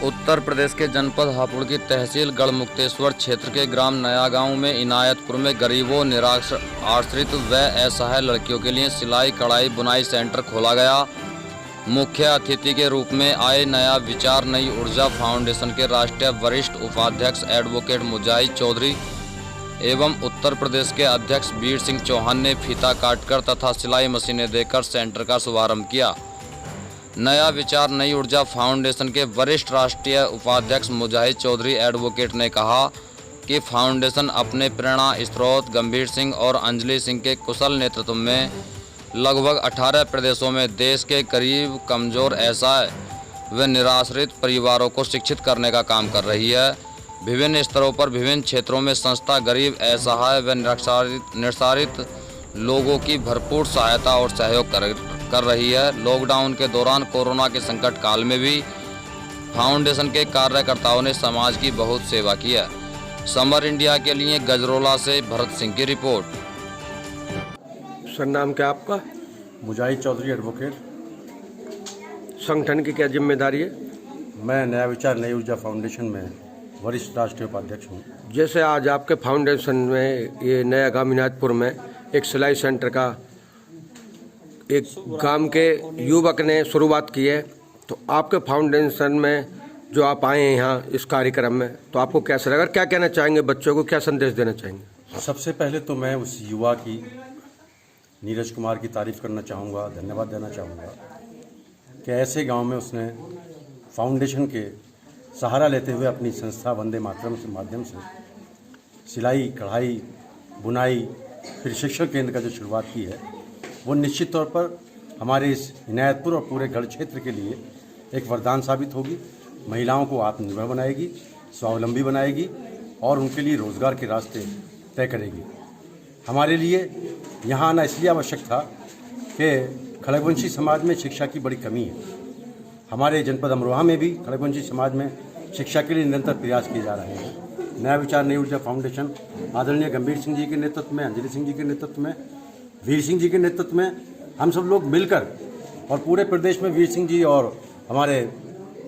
उत्तर प्रदेश के जनपद हापुड़ की तहसील गढ़मुक्तेश्वर क्षेत्र के ग्राम नया गांव में इनायतपुर में गरीबों, निराश्रित व असहाय लड़कियों के लिए सिलाई, कढ़ाई, बुनाई सेंटर खोला गया। मुख्य अतिथि के रूप में आए नया विचार नई ऊर्जा फाउंडेशन के राष्ट्रीय वरिष्ठ उपाध्यक्ष एडवोकेट मुजाहिद चौधरी एवं उत्तर प्रदेश के अध्यक्ष वीर सिंह चौहान ने फीता काटकर तथा सिलाई मशीनें देकर सेंटर का शुभारंभ किया। नया विचार नई ऊर्जा फाउंडेशन के वरिष्ठ राष्ट्रीय उपाध्यक्ष मुजाहिद चौधरी एडवोकेट ने कहा कि फाउंडेशन अपने प्रेरणा स्रोत गंभीर सिंह और अंजलि सिंह के कुशल नेतृत्व में लगभग 18 प्रदेशों में देश के करीब कमजोर असहाय व निराश्रित परिवारों को शिक्षित करने का काम कर रही है। विभिन्न स्तरों पर विभिन्न क्षेत्रों में संस्था गरीब, असहाय व निराश्रित लोगों की भरपूर सहायता और सहयोग कर रही है। लॉकडाउन के दौरान कोरोना के संकट काल में भी फाउंडेशन के कार्यकर्ताओं ने समाज की बहुत सेवा की है। समर इंडिया के लिए गजरोला से भरत सिंह की रिपोर्ट। सर, नाम क्या आपका? मुजाहिद चौधरी एडवोकेट। संगठन की क्या जिम्मेदारी है? मैं नया विचार नई ऊर्जा फाउंडेशन में वरिष्ठ राष्ट्रीय उपाध्यक्ष हूँ। जैसे आज आपके फाउंडेशन में ये नया गांव इनायतपुर में एक सिलाई सेंटर का एक गांव के युवक ने शुरुआत की है, तो आपके फाउंडेशन में जो आप आए हैं यहाँ इस कार्यक्रम में, तो आपको कैसा लगा? क्या कहना चाहेंगे बच्चों को, क्या संदेश देना चाहेंगे? सबसे पहले तो मैं उस युवा की नीरज कुमार की तारीफ़ करना चाहूँगा, धन्यवाद देना चाहूँगा कि ऐसे गांव में उसने फाउंडेशन के सहारा लेते हुए अपनी संस्था वंदे मातरम के माध्यम से सिलाई, कढ़ाई, बुनाई फिर शिक्षण केंद्र का जो शुरुआत की है, वो निश्चित तौर पर हमारे इस इनायतपुर और पूरे गढ़ क्षेत्र के लिए एक वरदान साबित होगी। महिलाओं को आत्मनिर्भर बनाएगी, स्वावलंबी बनाएगी और उनके लिए रोज़गार के रास्ते तय करेगी। हमारे लिए यहाँ आना इसलिए आवश्यक था कि खड़गवंशी समाज में शिक्षा की बड़ी कमी है। हमारे जनपद अमरोहा में भी खड़गवंशी समाज में शिक्षा के लिए निरंतर प्रयास किए जा रहे हैं। नया विचार नई ऊर्जा फाउंडेशन आदरणीय गंभीर सिंह जी के नेतृत्व में, अंजलि सिंह जी के नेतृत्व में, वीर सिंह जी के नेतृत्व में हम सब लोग मिलकर और पूरे प्रदेश में वीर सिंह जी और हमारे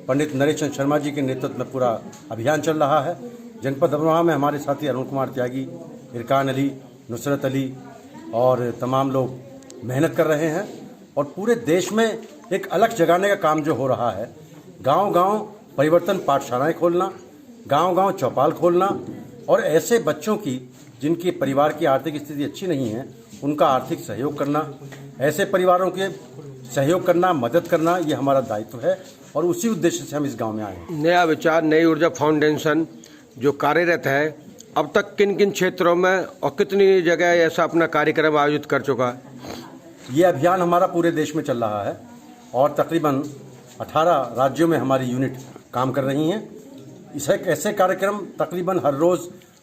पंडित नरेश चंद्र शर्मा जी के नेतृत्व में पूरा अभियान चल रहा है। जनपद अमरोहा में हमारे साथी अरुण कुमार त्यागी, इरकान अली, नुसरत अली और तमाम लोग मेहनत कर रहे हैं और पूरे देश में एक अलग जगाने का काम जो हो रहा है। गांव-गांव परिवर्तन पाठशालाएं खोलना, गांव-गांव चौपाल खोलना और ऐसे बच्चों की जिनकी परिवार की आर्थिक स्थिति अच्छी नहीं है, उनका आर्थिक सहयोग करना, ऐसे परिवारों के सहयोग करना, मदद करना, ये हमारा दायित्व है और उसी उद्देश्य से हम इस गांव में आए हैं। नया विचार नई ऊर्जा फाउंडेशन जो कार्यरत है, अब तक किन किन क्षेत्रों में और कितनी जगह ऐसा अपना कार्यक्रम आयोजित कर चुका है? ये अभियान हमारा पूरे देश में चल रहा है और तकरीबन 18 राज्यों में हमारी यूनिट काम कर रही हैं। ऐसे कार्यक्रम तकरीबन हर रोज़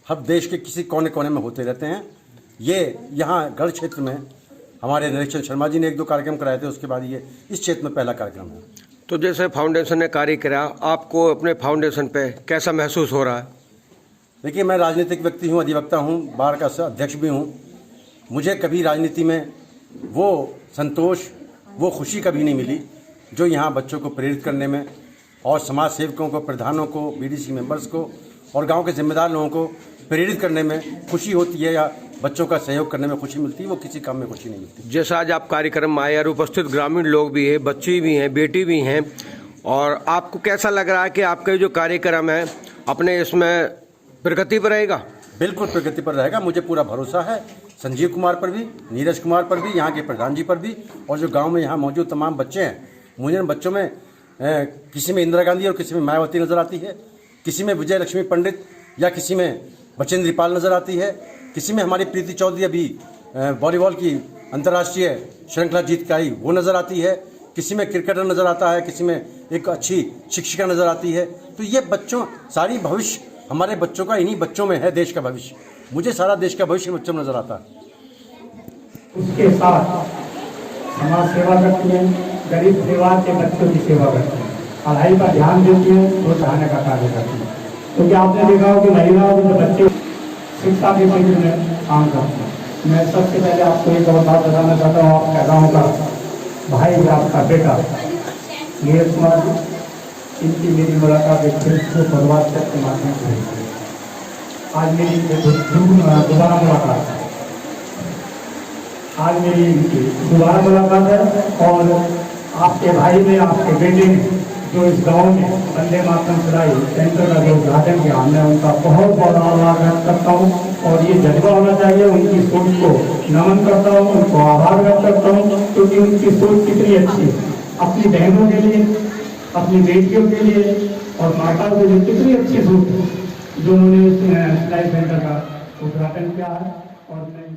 हर देश के किसी कोने कोने में होते रहते हैं। ये यहाँ गढ़ क्षेत्र में हमारे नरेश चंद्र शर्मा जी ने 1-2 कार्यक्रम कराए थे, उसके बाद ये इस क्षेत्र में पहला कार्यक्रम है। तो जैसे फाउंडेशन ने कार्य किया, आपको अपने फाउंडेशन पे कैसा महसूस हो रहा है? देखिए, मैं राजनीतिक व्यक्ति हूँ, अधिवक्ता हूँ, बार का अध्यक्ष भी हूँ। मुझे कभी राजनीति में वो संतोष, वो खुशी कभी नहीं मिली जो यहाँ बच्चों को प्रेरित करने में और समाज सेवकों को, प्रधानों को, बीडीसी मेंबर्स को और गांव के जिम्मेदार लोगों को प्रेरित करने में खुशी होती है या बच्चों का सहयोग करने में खुशी मिलती है। वो किसी काम में खुशी नहीं मिलती। जैसा आज आप कार्यक्रम में आए और उपस्थित ग्रामीण लोग भी हैं, बच्ची भी हैं, बेटी भी हैं, और आपको कैसा लग रहा है कि आपका जो कार्यक्रम है अपने इसमें प्रगति पर रहेगा? बिल्कुल प्रगति पर रहेगा, मुझे पूरा भरोसा है। संजीव कुमार पर भी, नीरज कुमार पर भी, यहाँ के प्रधान जी पर भी और जो गांव में यहाँ मौजूद तमाम बच्चे हैं, मुझे इन बच्चों में किसी में इंदिरा गांधी और किसी में मायावती नज़र आती है, किसी में विजय लक्ष्मी पंडित या किसी में बचेंद्री पाल नज़र आती है, किसी में हमारी प्रीति चौधरी अभी वॉलीबॉल की अंतर्राष्ट्रीय श्रृंखला जीत के आई वो नज़र आती है, किसी में क्रिकेटर नज़र आता है, किसी में एक अच्छी शिक्षिका नज़र आती है। तो ये बच्चों सारी भविष्य हमारे बच्चों का इन्हीं बच्चों में है, देश का भविष्य। मुझे सारा देश का भविष्य बच्चों में नज़र आता है। उसके साथ समाज सेवा करती है, गरीब परिवार के बच्चों की सेवा करती है, पढ़ाई पर ध्यान देती है, प्रोत्साहन का कार्य करती है। क्योंकि आपने देखा हो कि महिलाओं के जो बच्चे शिक्षा के क्षेत्र में काम करते हैं। मैं सबसे पहले आपको एक और बात बताना चाहता हूँ। आपका गाँव का भाई, आपका बेटा नीरज कुमार जी, इनकी मेरी मुलाकात एक फेसबुक और व्हाट्सएप के माध्यम से हुई है। आज मेरी दोबारा मुलाकात है। आज मेरी इनकी दोबारा मुलाकात है और आपके भाई ने, आपके बेटे ने जो इस गांव में वंदे मातरम सिलाई सेंटर का जो उद्घाटन किया, मैं उनका बहुत बहुत आभार व्यक्त करता हूँ। और ये जज्बा होना चाहिए, उनकी सोच को नमन करता हूँ, उनको आभार व्यक्त करता हूँ, क्योंकि उनकी सोच कितनी अच्छी है। अपनी बहनों के लिए, अपनी बेटियों के लिए और माताओं के लिए कितनी अच्छी सोच है जो उन्होंने सिलाई सेंटर का उद्घाटन किया है। और मैं